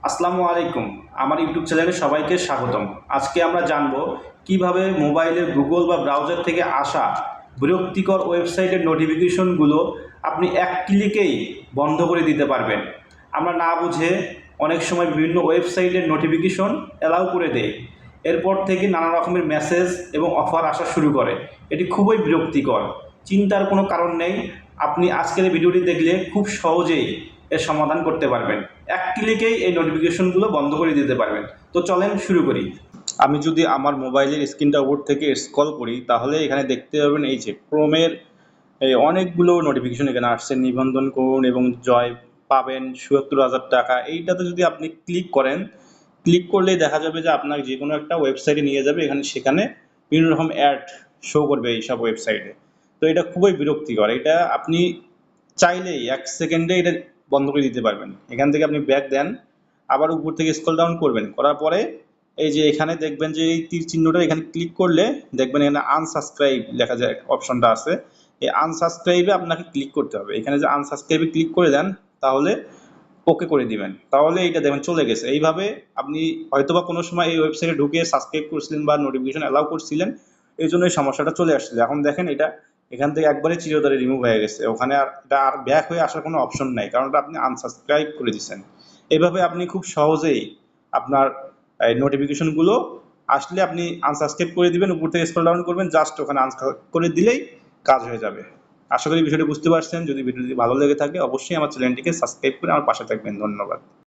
আসসালামু আলাইকুম। আমার ইউটিউব চ্যানেলে সবাইকে স্বাগতম। আজকে আমরা জানব কিভাবে মোবাইলের গুগল বা ব্রাউজার থেকে আসা বিরক্তিকর ওয়েবসাইটের নোটিফিকেশনগুলো আপনি এক ক্লিকেই বন্ধ করে দিতে পারবেন। আমরা না বুঝে অনেক সময় বিভিন্ন ওয়েবসাইটের নোটিফিকেশন অ্যালাউ করে দেই। এরপর থেকে নানা রকমের মেসেজ এবং অফার আসা শুরু করে। এটি খুবই বিরক্তিকর। চিন্তার কোনো কারণ নেই। আপনি আজকের এই ভিডিওটি দেখলে খুব সহজেই এর সমাধান করতে পারবেন। এক ক্লিকেই এই নোটিফিকেশনগুলো বন্ধ করে দিতে পারবেন। তো চলেন শুরু করি। আমি যদি আমার মোবাইলের স্ক্রিনটা উপর থেকে স্ক্রল করি তাহলে এখানে দেখতে পাবেন এই যে ক্রোমের এই অনেকগুলো নোটিফিকেশন এখানে আসছে। নিবন্ধন করুন এবং জয় পাবেন ৭৭,০০০ টাকা। এইটাতে যদি আপনি ক্লিক করেন, ক্লিক করলেই দেখা যাবে যে আপনাকে যে কোনো একটা ওয়েবসাইটে নিয়ে যাবে। সেখানে বিভিন্ন রকম অ্যাড শো করবে এইসব ওয়েবসাইটে। তো এটা খুবই বিরক্তিকর। এটা আপনি চাইলেই ১ সেকেন্ডে এটা বন্ধ করে দিতে পারবেন। এখান থেকে আপনি ব্যাক দেন, আবার উপর থেকে স্ক্রল ডাউন করবেন। করার পরে এই যে এখানে দেখবেন যে এই তীর চিহ্নটা এখানে ক্লিক করলে দেখবেন এখানে আনসাবস্ক্রাইব লেখা যায় অপশনটা আছে। এই আনসাবস্ক্রাইবে আপনাকে ক্লিক করতে হবে। এখানে যে আনসাবস্ক্রাইবে ক্লিক করে দেন তাহলে ওকে করে দিবেন। তাহলে এইটা দেখবেন চলে গেছে। এইভাবে আপনি হয়তোবা কোনো সময় এই ওয়েবসাইটে ঢুকে সাবস্ক্রাইব করছিলেন বা নোটিফিকেশন অ্যালাউ করছিলেন, এই জন্য এই সমস্যাটা চলে আসছিল। এখন দেখেন এটা এখান থেকে একবারে চিরতরে রিমুভ হয়ে গেছে। ওখানে আর এটা আর ব্যাক হয়ে আসার কোনো অপশন নাই, কারণ এটা আপনি আনসাবস্ক্রাইব করে দিচ্ছেন। এইভাবে আপনি খুব সহজেই আপনার নোটিফিকেশনগুলো আসলে আপনি আনসাবস্ক্রাইব করে দিবেন, উপর থেকে স্ক্রল ডাউন করবেন, জাস্ট ওখানে আনসাবস্ক্রাইব করে দিলেই কাজ হয়ে যাবে। আশা করি বিষয়টি বুঝতে পারছেন। যদি ভিডিওটি ভালো লেগে থাকে অবশ্যই আমার চ্যানেলটিকে সাবস্ক্রাইব করে আমার পাশে থাকবেন। ধন্যবাদ।